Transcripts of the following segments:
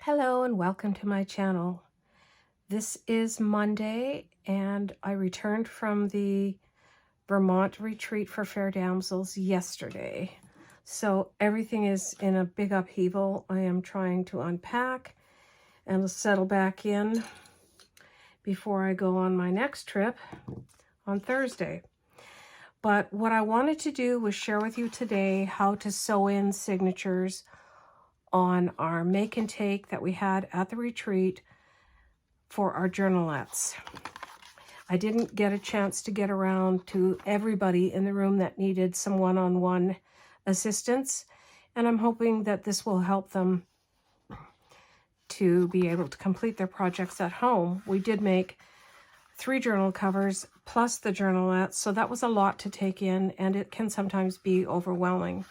Hello and welcome to my channel. This is Monday and I returned from the Vermont retreat for fair damsels yesterday. So everything is in a big upheaval. I am trying to unpack and settle back in before I go on my next trip on Thursday. But what I wanted to do was share with you today how to sew in signatures on our make and take that we had at the retreat for our journalettes. I didn't get a chance to get around to everybody in the room that needed some one-on-one assistance, and I'm hoping that this will help them to be able to complete their projects at home. We did make 3 journal covers plus the journalettes, so that was a lot to take in, and it can sometimes be overwhelming.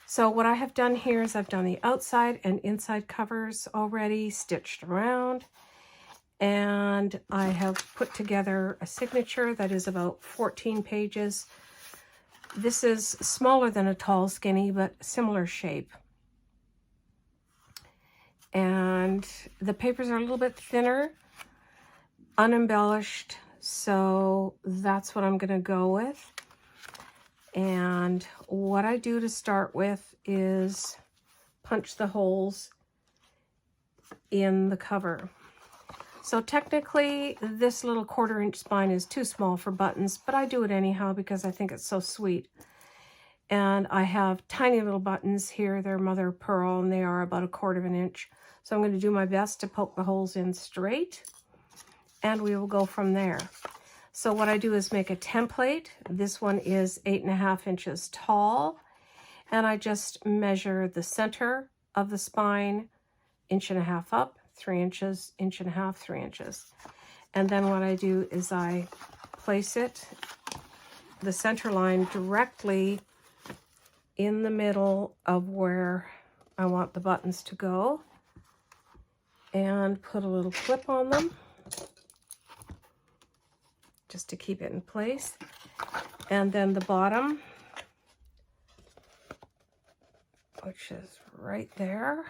So what I have done here is I've done the outside and inside covers already, stitched around, and I have put together a signature that is about 14 pages. This is smaller than a tall skinny, but similar shape. And the papers are a little bit thinner, unembellished, so that's what I'm going to go with. And what I do to start with is punch the holes in the cover. So technically this little 1/4 inch spine is too small for buttons, but I do it anyhow because I think it's so sweet. And I have tiny little buttons here. They're mother of pearl and they are about 1/4 inch. So I'm going to do my best to poke the holes in straight and we will go from there. So what I do is make a template. This one is 8.5 inches tall, and I just measure the center of the spine, 1.5 inches up, 3 inches, 1.5 inches, 3 inches. And then what I do is I place it, the center line, directly in the middle of where I want the buttons to go, and put a little clip on them, just to keep it in place. And then the bottom, which is right there,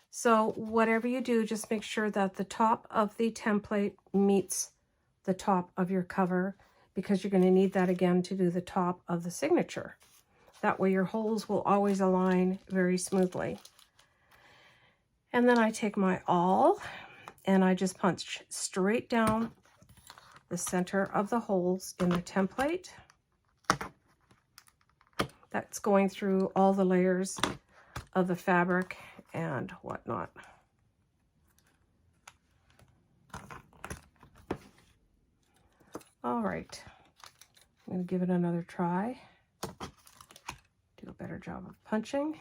so whatever you do, just make sure that the top of the template meets the top of your cover, because you're going to need that again to do the top of the signature. That way your holes will always align very smoothly. And then I take my awl and I just punch straight down the center of the holes in the template. That's going through all the layers of the fabric and whatnot. All right, I'm going to give it another try. Do a better job of punching.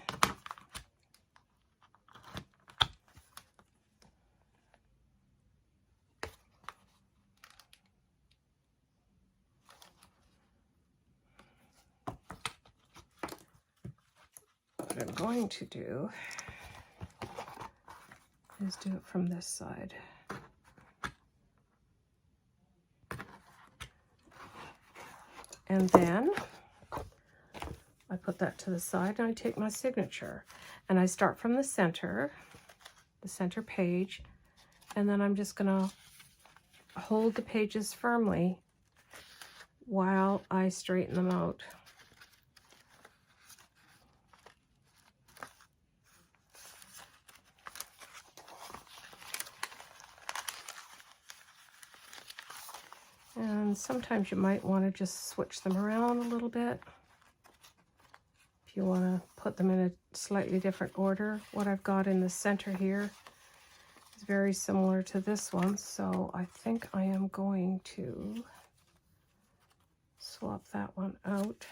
What I'm going to do is do it from this side. And then I put that to the side and I take my signature and I start from the center page, and then I'm just gonna hold the pages firmly while I straighten them out. And sometimes you might want to just switch them around a little bit if you want to put them in a slightly different order. What I've got in the center here is very similar to this one, so I think I am going to swap that one out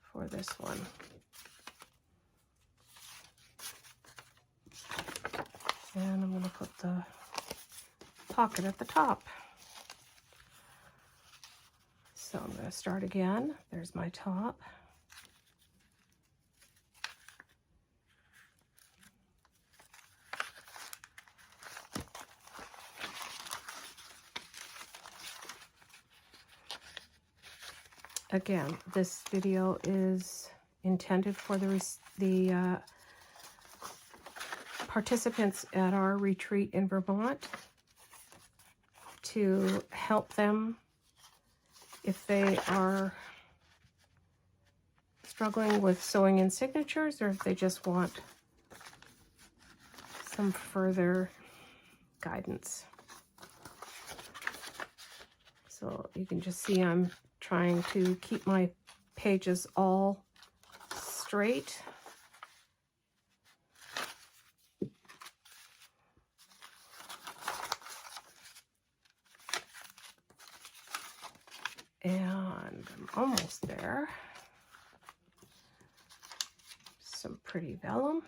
for this one. And I'm going to put the pocket at the top. So I'm going to start again. There's my top. Again, this video is intended for the participants at our retreat in Vermont, to help them if they are struggling with sewing in signatures, or if they just want some further guidance. So you can just see I'm trying to keep my pages all straight. And I'm almost there. Some pretty vellum.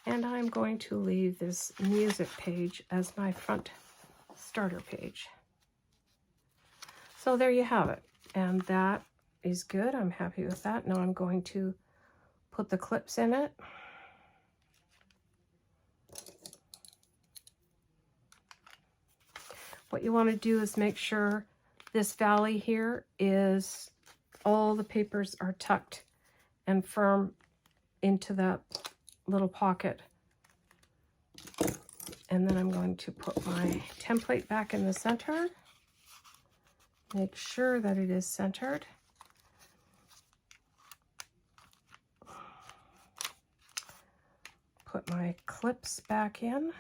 And I'm going to leave this music page as my front starter page. So there you have it. And that is good. I'm happy with that. Now I'm going to put the clips in it. What you want to do is make sure this valley here is, all the papers are tucked and firm into that little pocket. And then I'm going to put my template back in the center. Make sure that it is centered. Put my clips back in.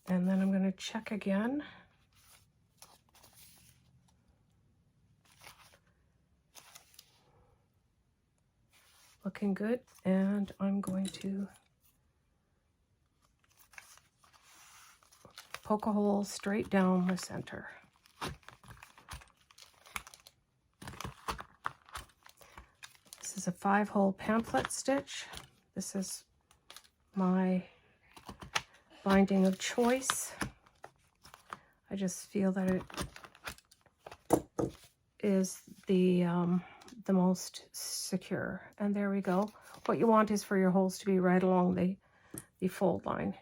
And then I'm going to check again. Looking good. And I'm going to poke a hole straight down the center. This is a 5-hole pamphlet stitch. This is my binding of choice. I just feel that it is the most secure. And there we go. What you want is for your holes to be right along the fold line.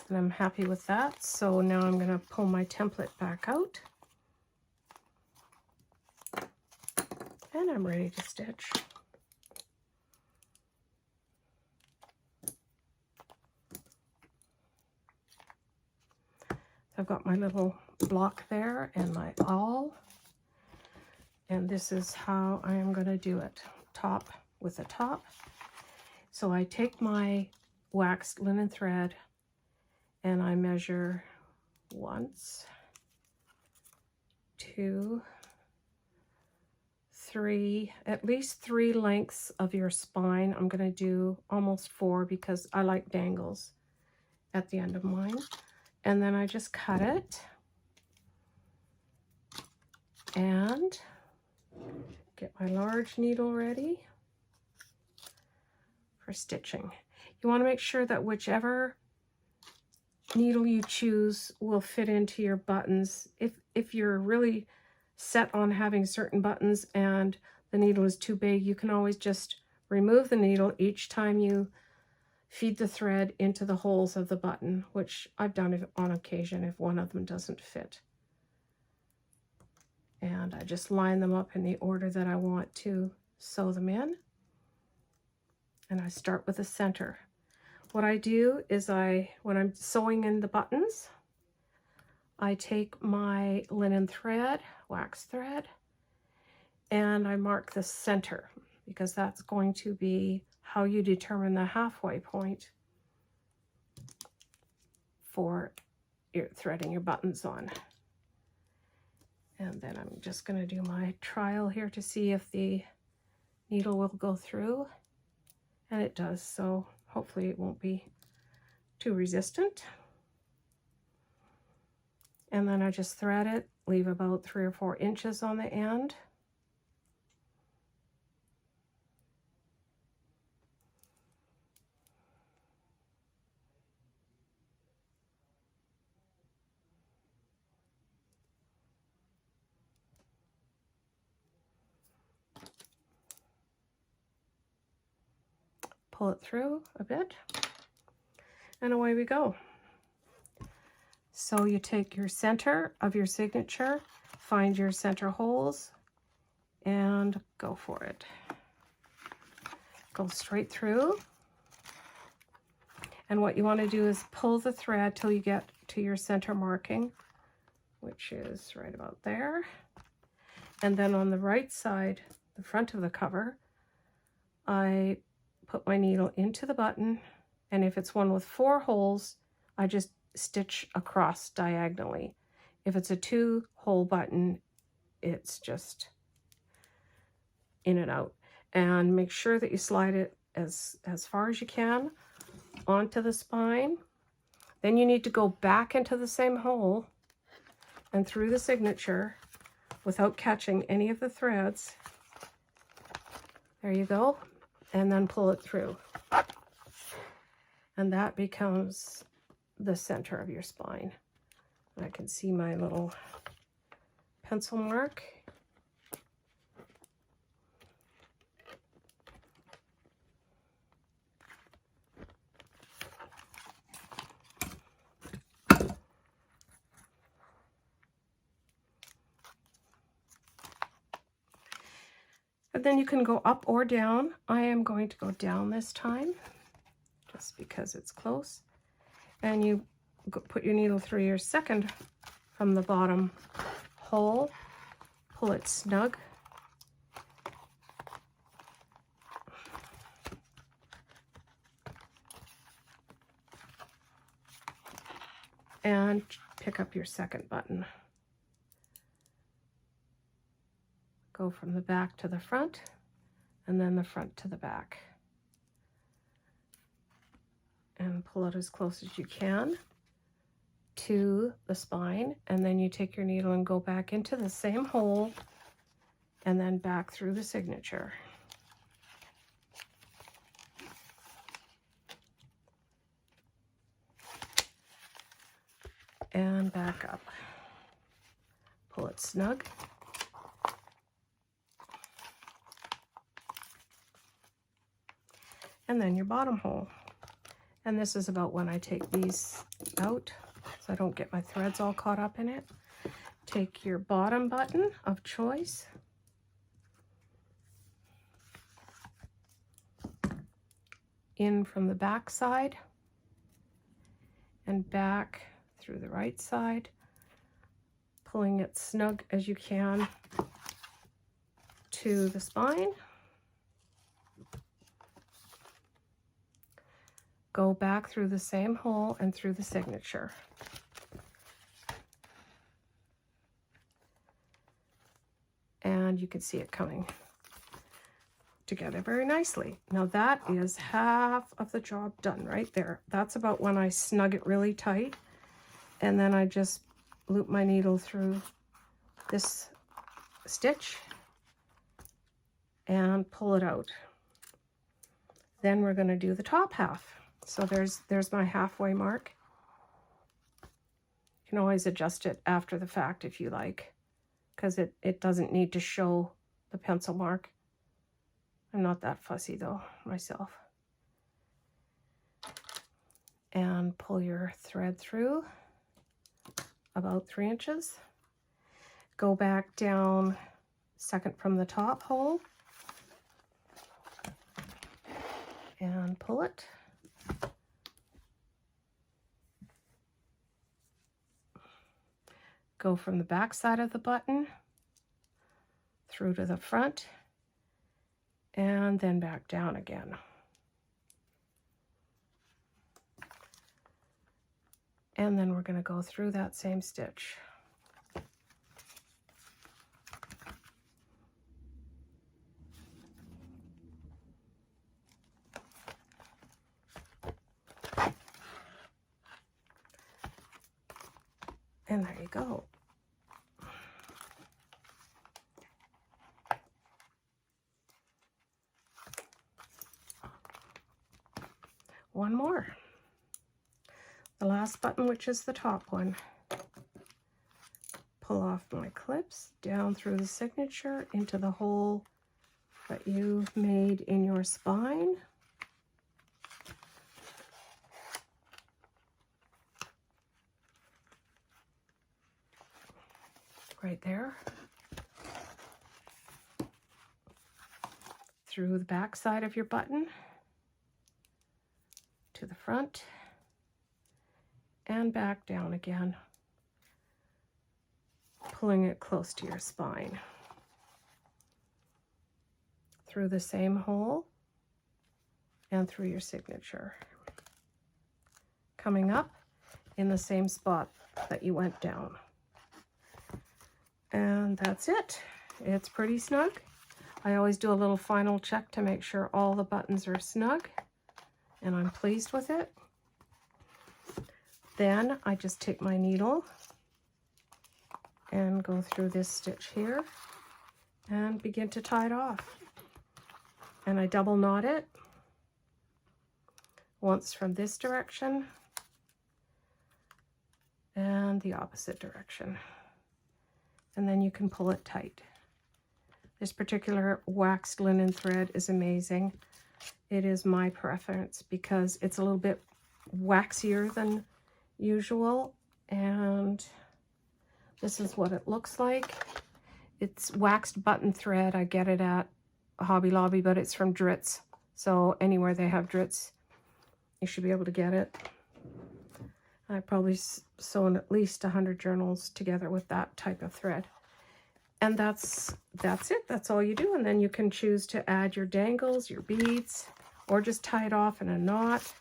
And I'm happy with that. So now I'm going to pull my template back out. And I'm ready to stitch. I've got my little block there and my awl. And this is how I am going to do it. Top with a top. So I take my waxed linen thread and I measure 1, 2, 3, at least 3 lengths of your spine. I'm going to do almost 4 because I like dangles at the end of mine. And then I just cut it and get my large needle ready for stitching. You want to make sure that whichever needle you choose will fit into your buttons. If you're really set on having certain buttons and the needle is too big, you can always just remove the needle each time you feed the thread into the holes of the button, which I've done on occasion if one of them doesn't fit. And I just line them up in the order that I want to sew them in. And I start with the center. What I do is when I'm sewing in the buttons, I take my linen thread, wax thread, and I mark the center because that's going to be how you determine the halfway point for your threading your buttons on. And then I'm just going to do my trial here to see if the needle will go through, and it does, so hopefully it won't be too resistant. And then I just thread it, leave about 3 or 4 inches on the end. Pull it through a bit, and away we go. So you take your center of your signature, find your center holes, and go for it. Go straight through. And what you want to do is pull the thread till you get to your center marking, which is right about there. And then on the right side, the front of the cover, I put my needle into the button, and if it's one with 4 holes, I just stitch across diagonally. If it's a 2-hole button, it's just in and out. And make sure that you slide it as far as you can onto the spine. Then you need to go back into the same hole and through the signature without catching any of the threads. There you go. And then pull it through. And that becomes the center of your spine. I can see my little pencil mark. But then you can go up or down. I am going to go down this time, just because it's close. And you put your needle through your second from the bottom hole, pull it snug. And pick up your second button. Go from the back to the front, and then the front to the back. And pull it as close as you can to the spine, and then you take your needle and go back into the same hole, and then back through the signature. And back up. Pull it snug. And then your bottom hole. And this is about when I take these out, so I don't get my threads all caught up in it. Take your bottom button of choice, in from the back side, and back through the right side, pulling it snug as you can to the spine. Go back through the same hole and through the signature. And you can see it coming together very nicely. Now that is half of the job done right there. That's about when I snug it really tight. And then I just loop my needle through this stitch and pull it out. Then we're going to do the top half. So there's my halfway mark. You can always adjust it after the fact if you like, because it doesn't need to show the pencil mark. I'm not that fussy though, myself. And pull your thread through about 3 inches. Go back down second from the top hole and pull it. Go from the back side of the button through to the front and then back down again. And then we're going to go through that same stitch. And there you go. One more. The last button, which is the top one. Pull off my clips down through the signature into the hole that you've made in your spine. right there, through the back side of your button, to the front, and back down again, pulling it close to your spine. Through the same hole and through your signature. Coming up in the same spot that you went down. And that's it. It's pretty snug. I always do a little final check to make sure all the buttons are snug, and I'm pleased with it. Then I just take my needle and go through this stitch here and begin to tie it off. And I double knot it once from this direction and the opposite direction. And then you can pull it tight. This particular waxed linen thread is amazing. It is my preference because it's a little bit waxier than usual, and this is what it looks like. It's waxed button thread. I get it at Hobby Lobby, but it's from Dritz. So anywhere they have Dritz, you should be able to get it. I've probably sewn at least 100 journals together with that type of thread. And that's it. That's all you do. And then you can choose to add your dangles, your beads, or just tie it off in a knot,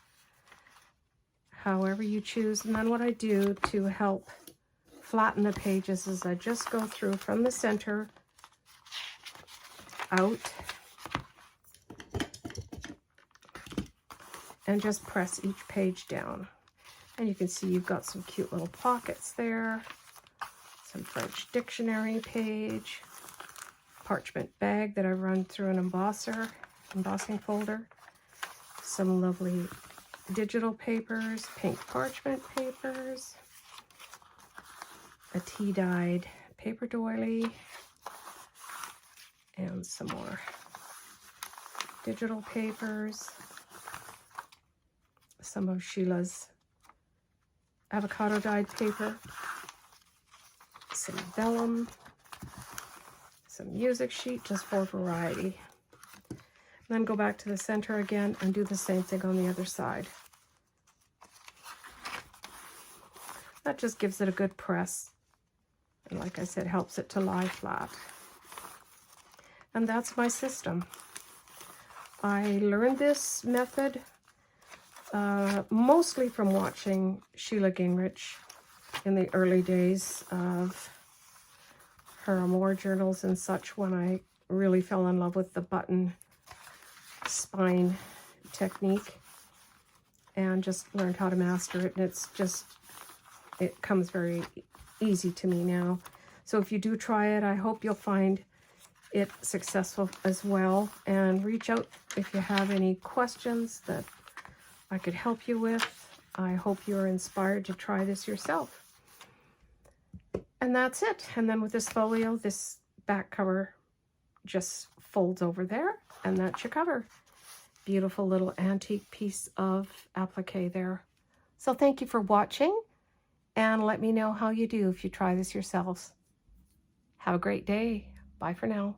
however you choose. And then what I do to help flatten the pages is I just go through from the center out and just press each page down. And you can see you've got some cute little pockets there, some French dictionary page, parchment bag that I run through an embossing folder, some lovely digital papers, pink parchment papers, a tea-dyed paper doily, and some more digital papers, some of Sheila's avocado dyed paper, some vellum, some music sheet, just for variety. Then go back to the center again and do the same thing on the other side. That just gives it a good press, and like I said, helps it to lie flat. And that's my system. I learned this method mostly from watching Sheila Gingrich in the early days of her Amour journals and such, when I really fell in love with the button spine technique and just learned how to master it. And it comes very easy to me now. So if you do try it, I hope you'll find it successful as well, and reach out if you have any questions that I could help you with. I hope you're inspired to try this yourself. And that's it. And then with this folio, this back cover just folds over there, and that's your cover. Beautiful little antique piece of applique there. So thank you for watching, and let me know how you do if you try this yourselves. Have a great day. Bye for now.